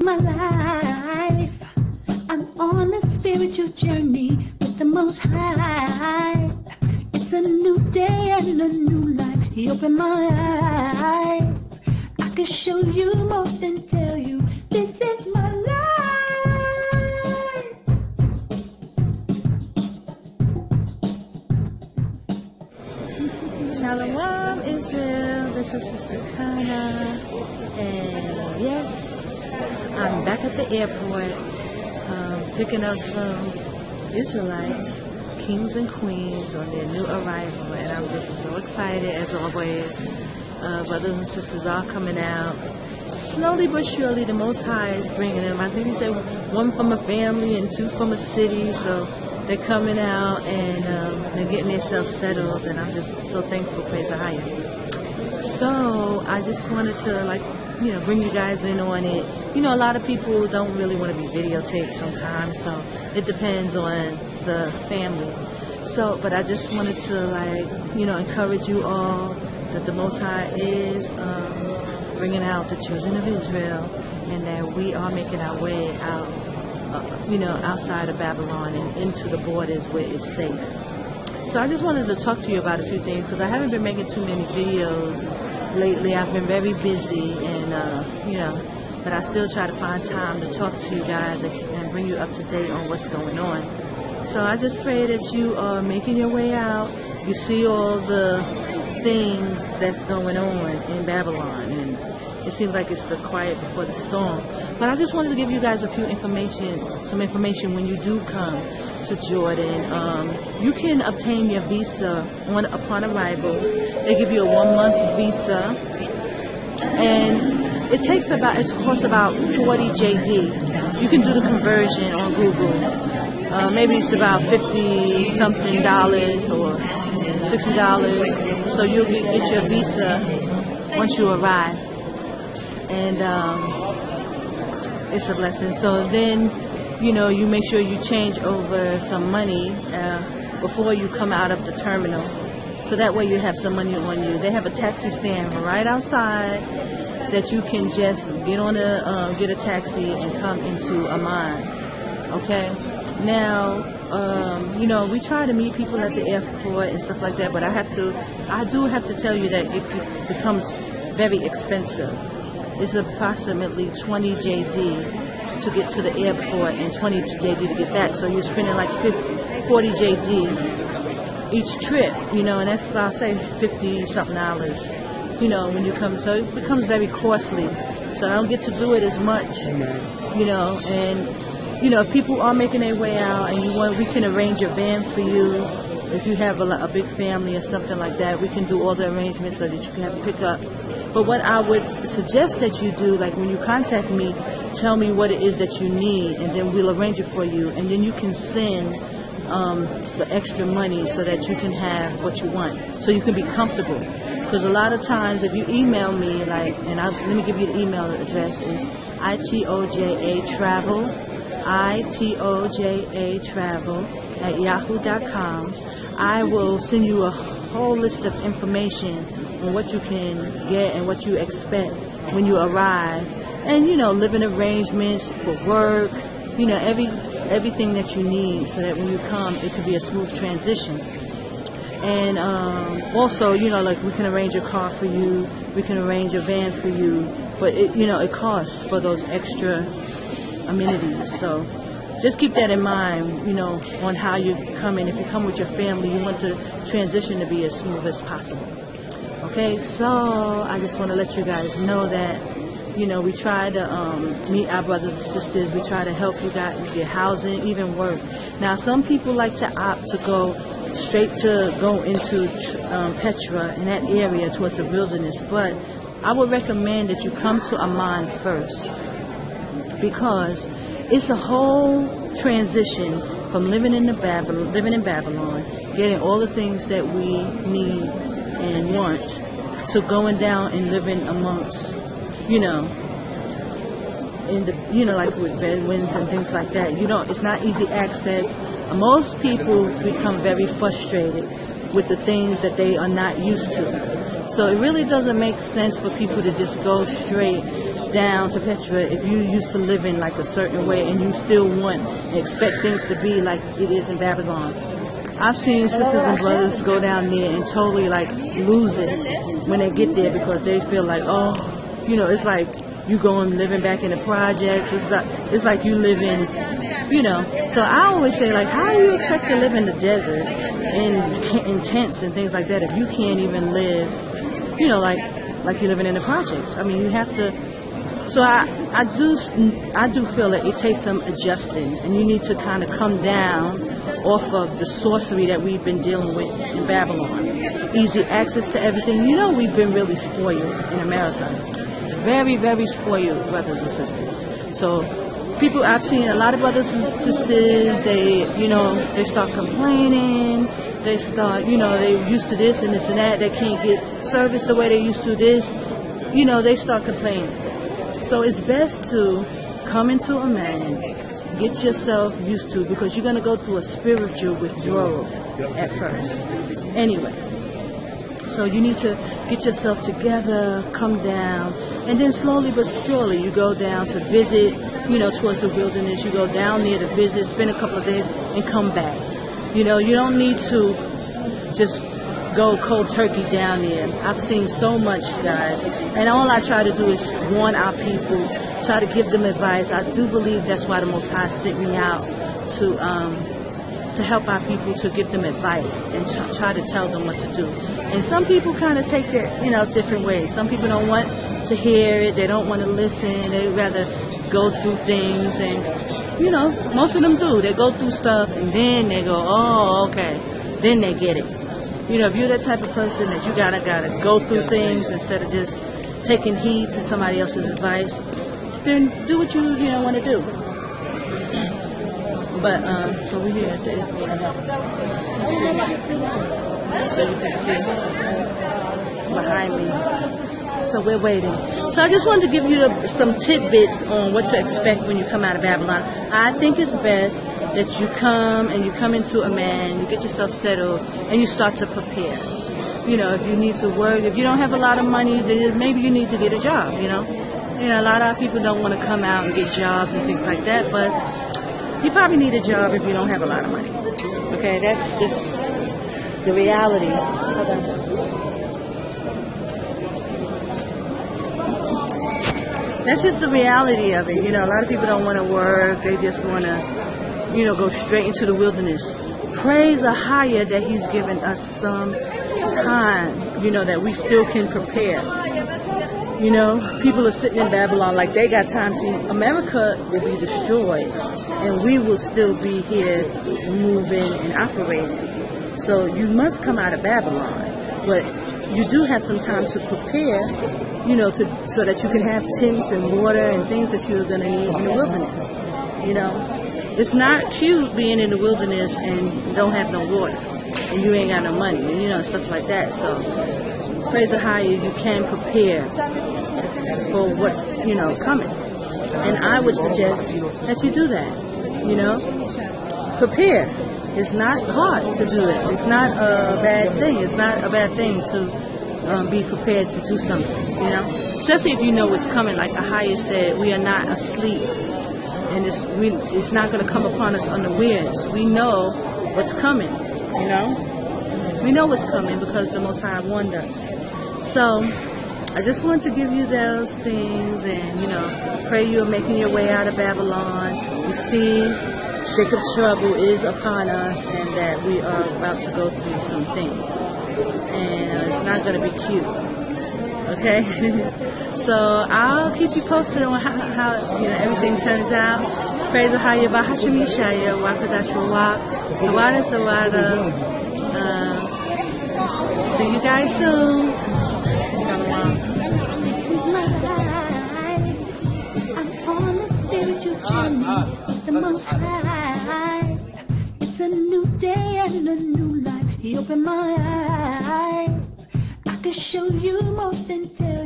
my life. I'm on a spiritual journey with the Most High. It's a new day and a new life. He opened my eyes. I can show you more than tell you. This is my life. Shalom Israel, this is Sister Kana, and yes, I'm back at the airport picking up some Israelites, kings and queens, on their new arrival, and I'm just so excited as always. Brothers and sisters are coming out. Slowly but surely, the Most High is bringing them. I think he said one from a family and two from a city, so they're coming out and they're getting themselves settled, and I'm just so thankful. Praise AHAYAH. So I just wanted to bring you guys in on it. A lot of people don't really want to be videotaped sometimes, so it depends on the family. So, but I just wanted to encourage you all that the Most High is bringing out the children of Israel, and that we are making our way out, outside of Babylon and into the borders where it's safe. So I just wanted to talk to you about a few things, because I haven't been making too many videos lately. I've been very busy, and but I still try to find time to talk to you guys and bring you up to date on what's going on. So I just pray that you are making your way out. You see all the things that's going on in Babylon, and it seems like it's the quiet before the storm. But I just wanted to give you guys some information when you do come to Jordan. You can obtain your visa upon arrival. They give you a 1-month visa, and it costs about 40 JD. You can do the conversion on Google. Maybe it's about $50 something or $60. So you'll get your visa once you arrive, and it's a blessing. So then, you make sure you change over some money before you come out of the terminal, so that way you have some money on you. They have a taxi stand right outside that you can just get on get a taxi and come into Amman. Okay. Now, we try to meet people at the airport and stuff like that, but I do have to tell you that it becomes very expensive. It's approximately 20 JD to get to the airport and 20 JD to get back. So you're spending like 40 JD each trip, and that's about, say, $50 something, when you come. So it becomes very costly. So I don't get to do it as much, and if people are making their way out and we can arrange a van for you. If you have a big family or something like that, we can do all the arrangements so that you can have a pickup. But what I would suggest that you do, like when you contact me, tell me what it is that you need, and then we'll arrange it for you. And then you can send the extra money so that you can have what you want, so you can be comfortable. Because a lot of times, if you email me, let me give you the email address, is itojatravel@yahoo.com. I will send you a whole list of information on what you can get and what you expect when you arrive, and living arrangements for work, everything that you need, so that when you come it can be a smooth transition. And also, we can arrange a car for you, we can arrange a van for you, but it costs for those extra amenities. So just keep that in mind, on how you come in. If you come with your family, you want the transition to be as smooth as possible. Okay, so I just want to let you guys know that, we try to meet our brothers and sisters. We try to help you guys get housing, even work. Now, some people like to opt to go into Petra, in that area towards the wilderness, but I would recommend that you come to Amman first, because it's a whole transition from living in Babylon, getting all the things that we need and want, to going down and living amongst, like with bedouins and things like that. It's not easy access. Most people become very frustrated with the things that they are not used to. So it really doesn't make sense for people to just go straight down to Petra, if you used to live in like a certain way and you still want and expect things to be like it is in Babylon. I've seen sisters and brothers go down there and totally like lose it when they get there because they feel like, oh, you know, it's like you going living back in the projects. It's like you live in, you know. So I always say, like, how do you expect to live in the desert in tents and things like that if you can't even live, you know, like you're living in the projects? I mean, you have to. So I do feel that it takes some adjusting, and you need to kind of come down off of the sorcery that we've been dealing with in Babylon. Easy access to everything. You know, we've been really spoiled in America. Very, very spoiled, brothers and sisters. So people, I've seen a lot of brothers and sisters, they start complaining. They start, you know, they're used to this and this and that. They can't get service the way they used to this. You know, they start complaining. So it's best to come into a man, get yourself used to, because you're going to go through a spiritual withdrawal at first. Anyway, so you need to get yourself together, come down, and then slowly but surely you go down to visit, you know, towards the wilderness. You go down there to visit, spend a couple of days, and come back. You know, you don't need to just go cold turkey down there. I've seen so much, guys, and all I try to do is warn our people, try to give them advice. I do believe that's why the Most High sent me out to help our people, to give them advice and try to tell them what to do. And some people kind of take it, you know, different ways. Some people don't want to hear it. They don't want to listen. They rather go through things, and you know, most of them do. They go through stuff and then they go, oh, okay. Then they get it. You know, if you're that type of person that you gotta go through things instead of just taking heed to somebody else's advice, then do what you want to do. But so we're here at the airport. So you can see behind me. So we're waiting. So I just wanted to give you some tidbits on what to expect when you come out of Babylon. I think it's best that you come into a man, you get yourself settled, and you start to prepare. You know, if you need to work, if you don't have a lot of money, then maybe you need to get a job, you know. You know, a lot of people don't want to come out and get jobs and things like that, but you probably need a job if you don't have a lot of money. Okay, that's just the reality. That's just the reality of it. You know, a lot of people don't want to work. They just want to, you know, go straight into the wilderness. Praise AHAYAH that he's given us some time, you know, that we still can prepare. You know, people are sitting in Babylon like they got time. See, America will be destroyed, and we will still be here moving and operating. So you must come out of Babylon, but you do have some time to prepare, you know, so that you can have tents and water and things that you're going to need in the wilderness. You know, it's not cute being in the wilderness and don't have no water and you ain't got no money, and, you know, stuff like that. So praise AHAYAH, you can prepare for what's, you know, coming. And I would suggest that you do that, you know. Prepare. It's not hard to do it. It's not a bad thing. It's not a bad thing to be prepared to do something, you know. Especially if you know what's coming. Like AHAYAH said, we are not asleep. And it's not going to come upon us unawares. We know what's coming, you know. We know what's coming because the Most High warned us. So I just want to give you those things, and, you know, pray you're making your way out of Babylon. You see, Jacob's trouble is upon us, and that we are about to go through some things. And it's not going to be cute. Okay? So I'll keep you posted on how you know, everything turns out. Praise AHAYAH, Bahashim Yeshaya, Wakadash Rawak, Tawada Tawada. See you guys soon. I'm on a spiritual journey, the Most High. It's a new day and a new life. He opened my eyes. I can show you more than tell.